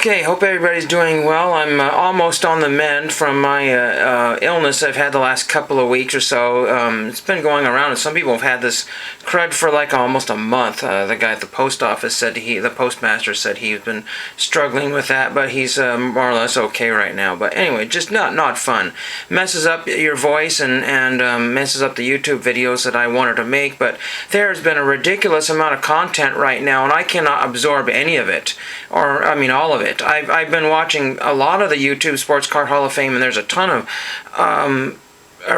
Okay, hope everybody's doing well. I'm almost on the mend from my illness I've had the last couple of weeks or so. It's been going around, and some people have had this crud for like almost a month. The guy at the post office said the postmaster said he's been struggling with that, but he's more or less okay right now. But anyway, just not fun. Messes up your voice and messes up the YouTube videos that I wanted to make. But there's been a ridiculous amount of content right now, and I cannot absorb any of it, or I mean all of it. I've been watching a lot of the YouTube Sports Card Hall of Fame, and there's a ton of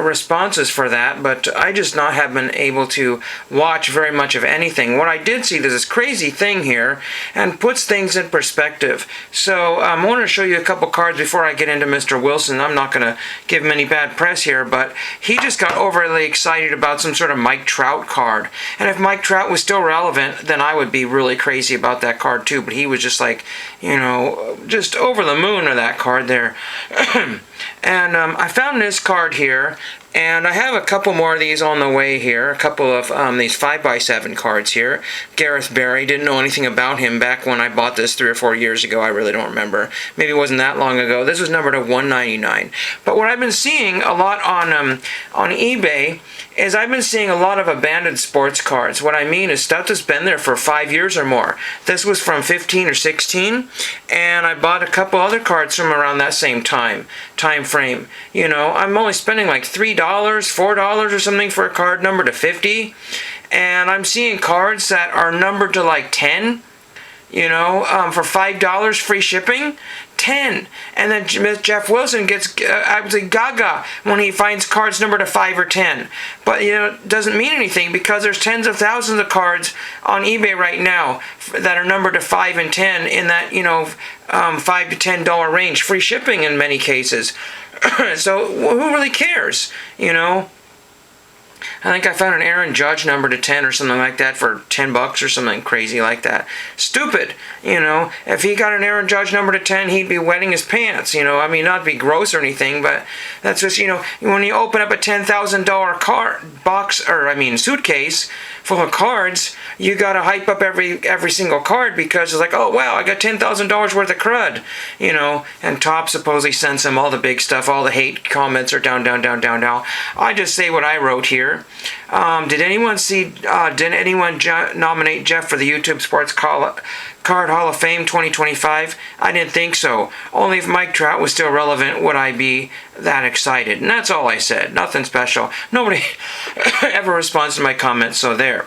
responses for that, but I just not have been able to watch very much of anything. What I did see, there's this crazy thing here, and puts things in perspective. So I want to show you a couple cards before I get into Mr. Wilson. I'm not going to give him any bad press here, but he just got overly excited about some sort of Mike Trout card. And if Mike Trout was still relevant, then I would be really crazy about that card too, but he was just like, you know, just over the moon with that card there. And I found this card here, and I have a couple more of these on the way here, a couple of these 5x7 cards here. Gareth Barry, didn't know anything about him back when I bought this 3 or 4 years ago. I really don't remember. Maybe it wasn't that long ago. This was numbered to 199. But what I've been seeing a lot on eBay is I've been seeing a lot of abandoned sports cards. What I mean is stuff that's been there for 5 years or more. This was from 15 or 16, and I bought a couple other cards from around that same time frame. You know, I'm only spending like $3, $4 or something for a card numbered to 50, and I'm seeing cards that are numbered to like 10, you know, for $5 free shipping. 10, and then Jeff Wilson gets absolutely gaga when he finds cards numbered to 5 or 10. But you know, it doesn't mean anything because there's tens of thousands of cards on eBay right now that are numbered to 5 and 10 in that, you know, $5 to $10 range, free shipping in many cases. So who really cares, you know? I think I found an Aaron Judge number to 10 or something like that for $10 or something crazy like that. Stupid, you know. If he got an Aaron Judge number to 10, he'd be wetting his pants, you know. I mean, not to be gross or anything, but that's just, you know, when you open up a $10,000 card box, or I mean suitcase full of cards, you gotta hype up every single card because it's like, oh wow, I got $10,000 worth of crud, you know. And Top supposedly sends him all the big stuff, all the hate comments are down. I just say what I wrote here. Did anyone nominate Jeff for the YouTube Sports Card Hall of Fame 2025? I didn't think so. Only if Mike Trout was still relevant would I be that excited. And that's all I said. Nothing special. Nobody ever responds to my comments, so there.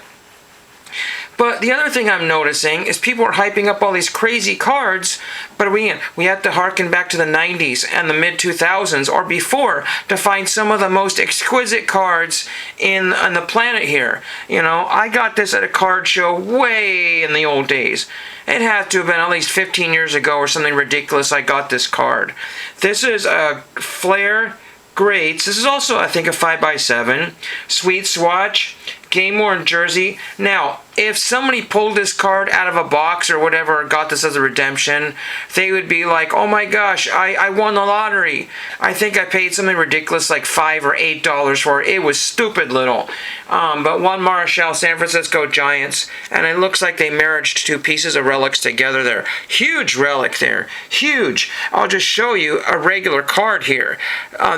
But the other thing I'm noticing is people are hyping up all these crazy cards, but we have to harken back to the 90s and the mid-2000s or before to find some of the most exquisite cards on the planet here. You know, I got this at a card show way in the old days. It had to have been at least 15 years ago or something ridiculous I got this card. This is a Flair Greats. This is also, I think, a 5x7. Sweet Swatch. Game worn jersey. Now, if somebody pulled this card out of a box or whatever, got this as a redemption, they would be like, oh my gosh, I won the lottery. I think I paid something ridiculous like $5 or $8 for it. It was stupid little. But Juan Marichal, San Francisco Giants, and it looks like they merged two pieces of relics together there. Huge relic there. Huge. I'll just show you a regular card here.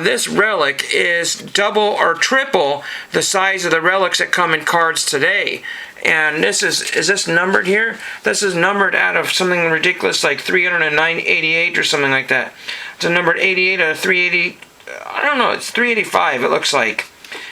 This relic is double or triple the size of the relics that come in cards today. And this is this numbered here? This is numbered out of something ridiculous like 388 or something like that. It's a numbered 88 out of 380. I don't know, it's 385 it looks like.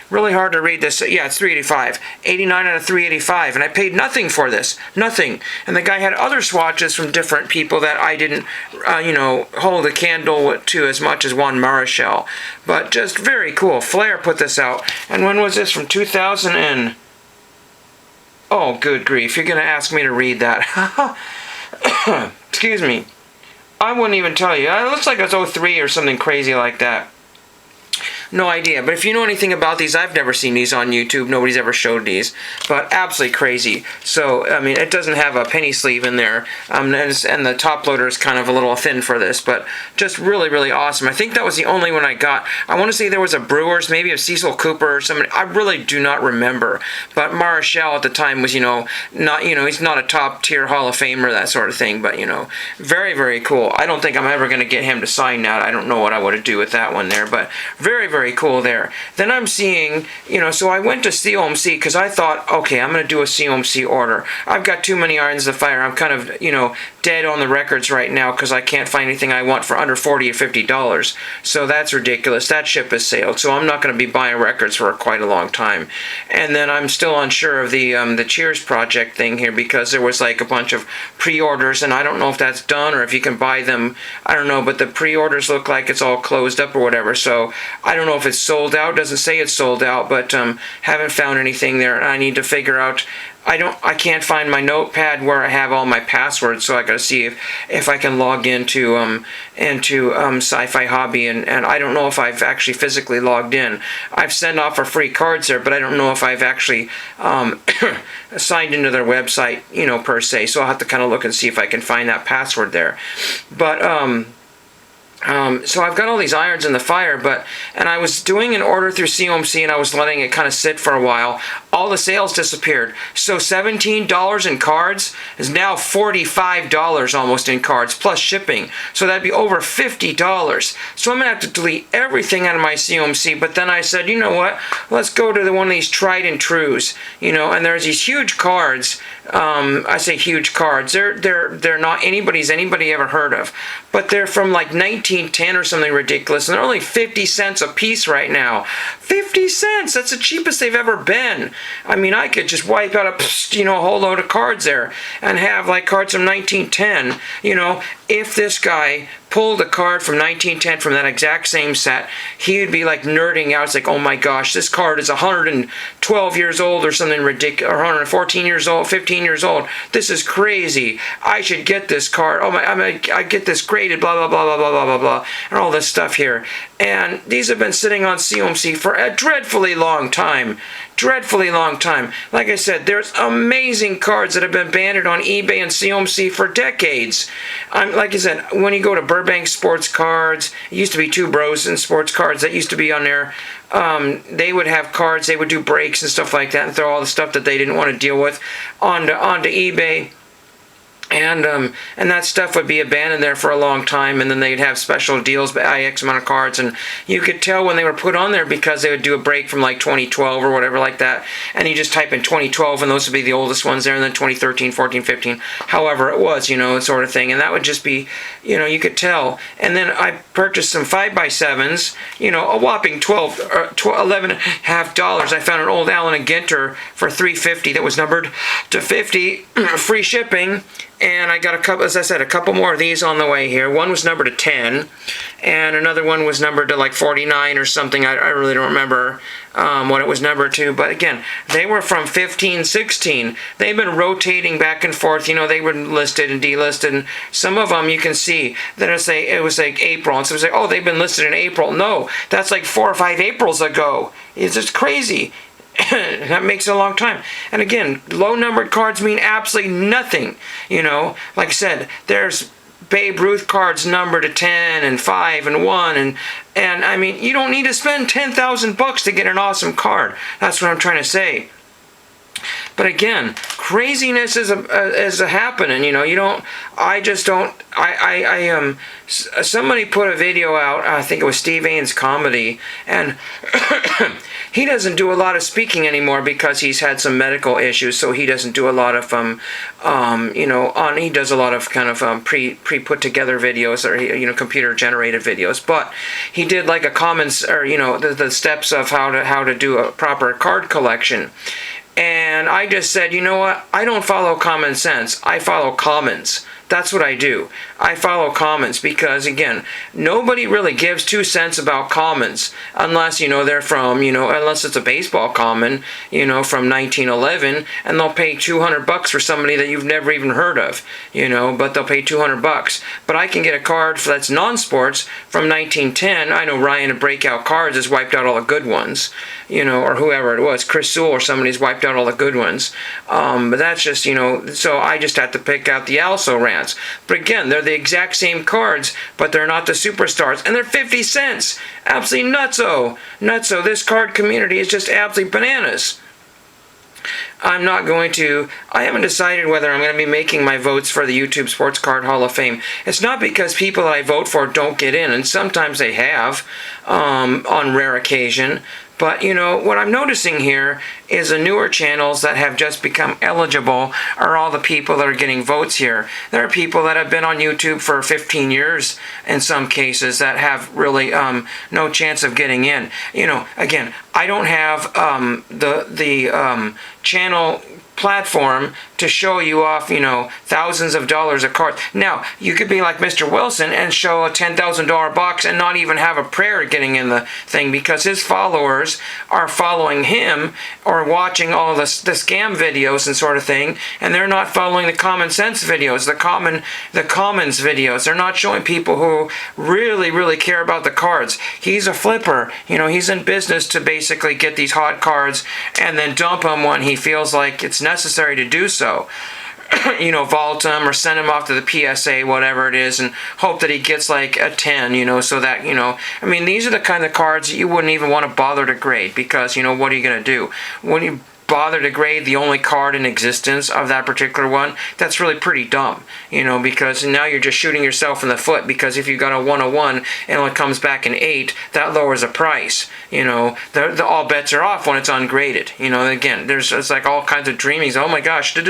Really hard to read this. Yeah, it's 385. 89 out of 385. And I paid nothing for this. Nothing. And the guy had other swatches from different people that I didn't, you know, hold a candle to as much as Juan Marichal. But just very cool. Flair put this out. And when was this? From 2000 and... Oh, good grief. You're going to ask me to read that. Excuse me. I wouldn't even tell you. It looks like it's 03 or something crazy like that. No idea. But if you know anything about these, I've never seen these on YouTube. Nobody's ever showed these. But absolutely crazy. So, I mean, it doesn't have a penny sleeve in there. And the top loader is kind of a little thin for this. But just really, really awesome. I think that was the only one I got. I want to say there was a Brewers, maybe a Cecil Cooper or somebody. I really do not remember. But Marichal at the time was, not, he's not a top tier Hall of Famer, that sort of thing. But, very, very cool. I don't think I'm ever going to get him to sign that. I don't know what I would do with that one there. But very, very cool there. Then I'm seeing, so I went to COMC because I thought, okay, I'm going to do a COMC order. I've got too many irons to fire. I'm kind of, dead on the records right now because I can't find anything I want for under $40 or $50. So that's ridiculous. That ship has sailed. So I'm not going to be buying records for quite a long time. And then I'm still unsure of the Cheers project thing here because there was like a bunch of pre-orders, and I don't know if that's done or if you can buy them. I don't know, but the pre-orders look like it's all closed up or whatever. So I don't know if it's sold out. It doesn't say it's sold out, but haven't found anything there. And I need to figure out. I can't find my notepad where I have all my passwords, so I gotta see if I can log into Sci-Fi Hobby, and I don't know if I've actually physically logged in. I've sent off for free cards there, but I don't know if I've actually signed into their website, per se. So I'll have to kind of look and see if I can find that password there. But so I've got all these irons in the fire, and I was doing an order through COMC and I was letting it kind of sit for a while. All the sales disappeared. So $17 in cards is now $45 almost in cards plus shipping. So that'd be over $50. So I'm gonna have to delete everything out of my COMC. But then I said, you know what? Let's go to one of these tried and trues. And there's these huge cards. I say huge cards. They're not anybody ever heard of, but they're from like 1910 or something ridiculous, and they're only 50 cents a piece right now. 50 cents. That's the cheapest they've ever been. I mean, I could just wipe out a whole load of cards there and have like cards from 1910. If this guy pulled a card from 1910 from that exact same set, he would be like nerding out. It's like, oh my gosh, this card is 112 years old or something ridiculous, or 114 years old, 15 years old. This is crazy. I should get this card. Oh my, I get this graded, blah, blah, blah, blah, blah, blah, blah, blah, and all this stuff here. And these have been sitting on COMC for a dreadfully long time. Dreadfully long time. Like I said, there's amazing cards that have been banded on eBay and COMC for decades. Like I said, when you go to Burbank Sports Cards, it used to be Two Bros and Sports Cards that used to be on there. They would have cards, they would do breaks and stuff like that and throw all the stuff that they didn't want to deal with onto eBay. And that stuff would be abandoned there for a long time, and then they'd have special deals by X amount of cards, and you could tell when they were put on there because they would do a break from like 2012 or whatever like that, and you just type in 2012 and those would be the oldest ones there, and then 2013, 14, 15, however it was, sort of thing, and that would just be, you could tell. And then I purchased some 5x7s, a whopping $11.50. I found an old Allen & Ginter for $3.50 that was numbered to 50, free shipping. And I got a couple more of these on the way here. One was numbered to 10, and another one was numbered to like 49 or something. I really don't remember what it was numbered to. But again, they were from 15, 16. They've been rotating back and forth. They were listed and delisted. And some of them you can see that it was like April. And so it's like, oh, they've been listed in April. No, that's like 4 or 5 Aprils ago. It's just crazy. That makes it a long time. And again, low numbered cards mean absolutely nothing. Like I said, there's Babe Ruth cards numbered to 10 and 5 and 1 and I mean, you don't need to spend $10,000 to get an awesome card. That's what I'm trying to say. But again, craziness is happening. Somebody put a video out. I think it was Steve Ains Comedy, and he doesn't do a lot of speaking anymore because he's had some medical issues. So he doesn't do a lot of he does a lot of kind of pre put together videos or computer generated videos. But he did like a comments or the steps of how to do a proper card collection. And I just said, you know what? I don't follow common sense. I follow commons. That's what I do. I follow commons because, again, nobody really gives 2 cents about commons unless, they're from, unless it's a baseball common, from 1911, and they'll pay $200 for somebody that you've never even heard of, but they'll pay $200. But I can get a card that's non-sports from 1910. I know Ryan at Breakout Cards has wiped out all the good ones, or whoever it was, Chris Sewell or somebody's wiped out all the good ones. But that's just, so I just have to pick out the also rants. But again, they're the exact same cards, but they're not the superstars, and they're 50 cents. Absolutely nutso. Nutso. This card community is just absolutely bananas. I haven't decided whether I'm going to be making my votes for the YouTube Sports Card Hall of Fame. It's not because people that I vote for don't get in, and sometimes they have, on rare occasion. But, what I'm noticing here is the newer channels that have just become eligible are all the people that are getting votes here. There are people that have been on YouTube for 15 years in some cases that have really no chance of getting in. Again, I don't have the channel platform to show you off, thousands of dollars of cards. Now, you could be like Mr. Wilson and show a $10,000 box and not even have a prayer getting in the thing because his followers are following him or watching all the scam videos and sort of thing, and they're not following the common sense videos, the commons videos. They're not showing people who really, really care about the cards. He's a flipper. He's in business to basically get these hot cards and then dump them when he feels like it's necessary to do so. Vault him or send him off to the PSA, whatever it is, and hope that he gets like a 10, so that, these are the kind of cards that you wouldn't even want to bother to grade because, what are you going to do? When you bother to grade the only card in existence of that particular one, that's really pretty dumb, because now you're just shooting yourself in the foot because if you got a 101 and it comes back an 8, that lowers the price. All bets are off when it's ungraded. Again, it's like all kinds of dreamings. Oh my gosh. And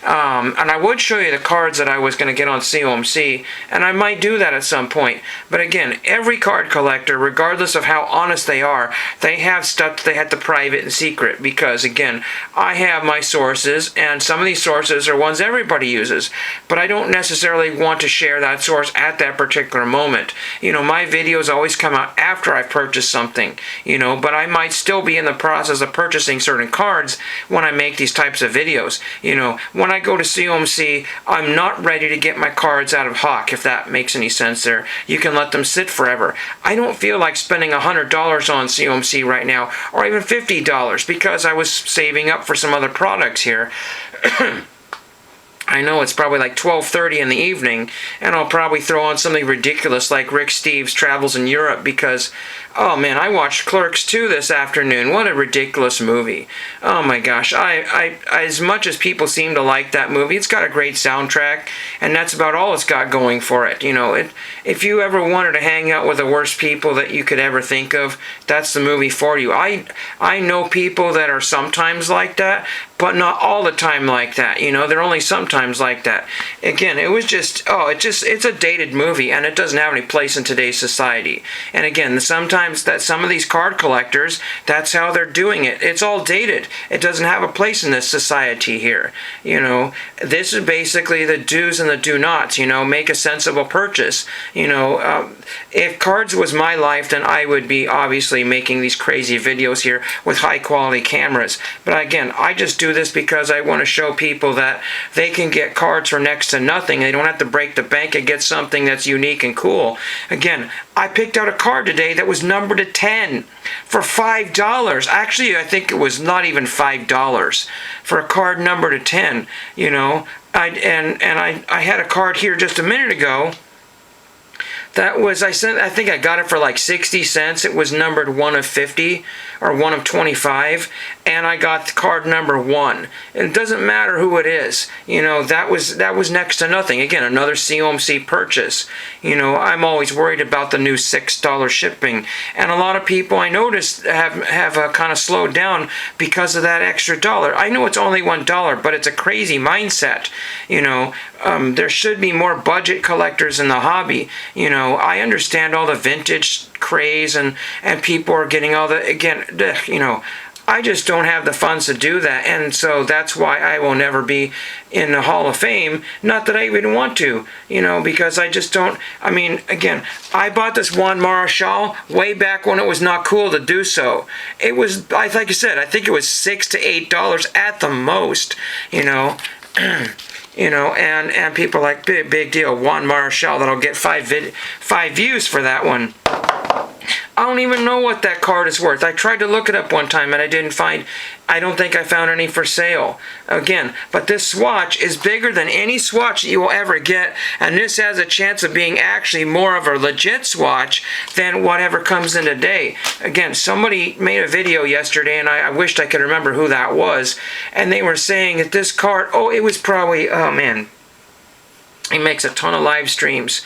I would show you the cards that I was going to get on COMC, and I might do that at some point. But again, every card collector, regardless of how honest they are, they have stuff they have to private and secret because, again, I have my sources, and some of these sources are ones everybody uses, but I don't necessarily want to share that source at that particular moment. My videos always come out after I've purchased something, but I might still be in the process of purchasing certain cards when I make these types of videos. When I go to COMC, I'm not ready to get my cards out of hock, if that makes any sense there. You can let them sit forever. I don't feel like spending $100 on COMC right now, or even $50, because I was saving up for some other products here. I know it's probably like 12:30 in the evening, and I'll probably throw on something ridiculous like Rick Steves' Travels in Europe because, oh man, I watched Clerks 2 this afternoon. What a ridiculous movie. Oh my gosh. I as much as people seem to like that movie, it's got a great soundtrack, and that's about all it's got going for it. If you ever wanted to hang out with the worst people that you could ever think of, that's the movie for you. I know people that are sometimes like that, but not all the time like that. They're only sometimes like that. Again, it was just, it's a dated movie, and it doesn't have any place in today's society. And again, sometimes that some of these card collectors, that's how they're doing it. It's all dated. It doesn't have a place in this society here. This is basically the do's and the do nots. Make a sensible purchase. If cards was my life, then I would be obviously making these crazy videos here with high quality cameras. But again, I just do this because I want to show people that they can get cards for next to nothing. They don't have to break the bank and get something that's unique and cool. Again, I picked out a card today that was numbered to 10 for $5. Actually, I think it was not even $5 for a card numbered to 10. I had a card here just a minute ago. That was, I think I got it for like 60 cents. It was numbered 1 of 50 or 1 of 25, and I got the card number 1. And it doesn't matter who it is. That was next to nothing. Again, another COMC purchase. I'm always worried about the new $6 shipping, and a lot of people I noticed have kind of slowed down because of that extra dollar. I know it's only $1, but it's a crazy mindset. There should be more budget collectors in the hobby. I understand all the vintage craze and people are getting all the, again, I just don't have the funds to do that, and so that's why I will never be in the Hall of Fame. Not that I even want to, because I just don't. I mean, again, I bought this Juan Marichal way back when it was not cool to do so. It was, like I said, I think it was $6 to $8 at the most, and people are like, big deal, Juan Marichal, that'll get five views for that one. I don't even know what that card is worth. I tried to look it up one time and I don't think I found any for sale. Again, but this swatch is bigger than any swatch that you will ever get, and this has a chance of being actually more of a legit swatch than whatever comes in today. Again, somebody made a video yesterday, and I wished I could remember who that was, and they were saying that this card, it was probably, oh man, he makes a ton of live streams.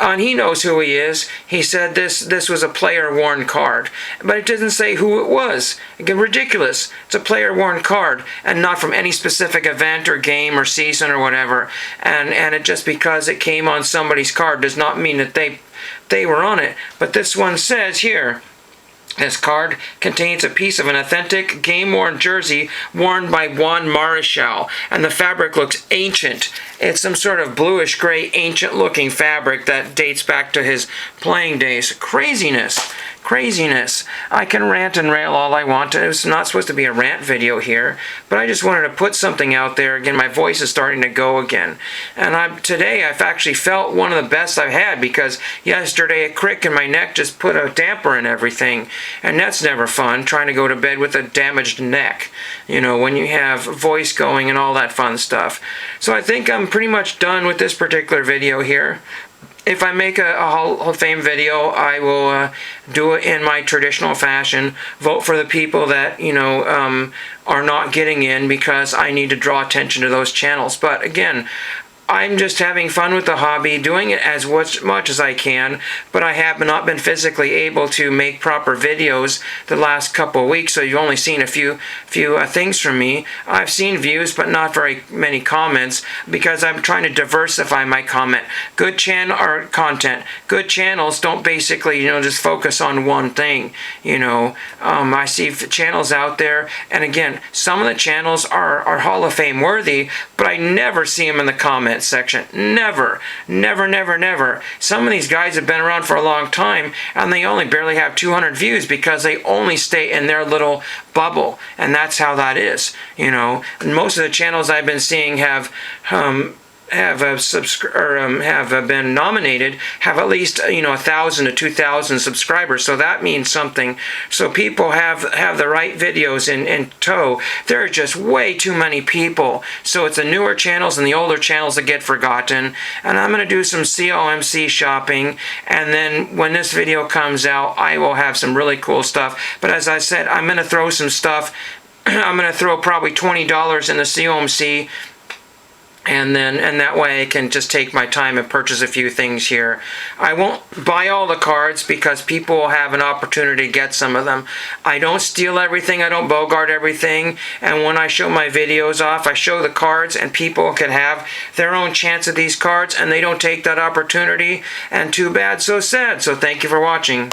And he knows who he is. He said this was a player-worn card. But it doesn't say who it was. Again, ridiculous. It's a player-worn card and not from any specific event or game or season or whatever. And it just because it came on somebody's card does not mean that they were on it. But this one says here, this card contains a piece of an authentic game-worn jersey worn by Juan Marichal, and the fabric looks ancient. It's some sort of bluish-gray, ancient-looking fabric that dates back to his playing days. Craziness. I can rant and rail all I want. It's not supposed to be a rant video here, but I just wanted to put something out there. Again, my voice is starting to go again. And today I've actually felt one of the best I've had, because yesterday a crick in my neck just put a damper in everything. And that's never fun, trying to go to bed with a damaged neck, when you have voice going and all that fun stuff. So I think I'm pretty much done with this particular video here. If I make a Hall of Fame video, I will do it in my traditional fashion. Vote for the people that, are not getting in, because I need to draw attention to those channels. But again, I'm just having fun with the hobby, doing it as much as I can, but I have not been physically able to make proper videos the last couple of weeks, so you've only seen a few things from me. I've seen views, but not very many comments, because I'm trying to diversify my content. Good channels don't basically, just focus on one thing, I see channels out there, and again, some of the channels are Hall of Fame worthy, but I never see them in the comments section. Never. Some of these guys have been around for a long time, and they only barely have 200 views because they only stay in their little bubble, and that's how that is. And most of the channels I've been seeing have been nominated have at least 1,000 to 2,000 subscribers, so that means something. So people have the right videos in tow. There are just way too many people, so it's the newer channels and the older channels that get forgotten. And I'm going to do some COMC shopping, and then when this video comes out, I will have some really cool stuff. But as I said, I'm going to throw some stuff. I'm going to throw probably $20 in the COMC, and that way I can just take my time and purchase a few things here. I won't buy all the cards, because people will have an opportunity to get some of them. I don't steal everything, I don't bogart everything, and when I show my videos off, I show the cards, and people can have their own chance at these cards, and they don't take that opportunity, and too bad, so sad. So thank you for watching.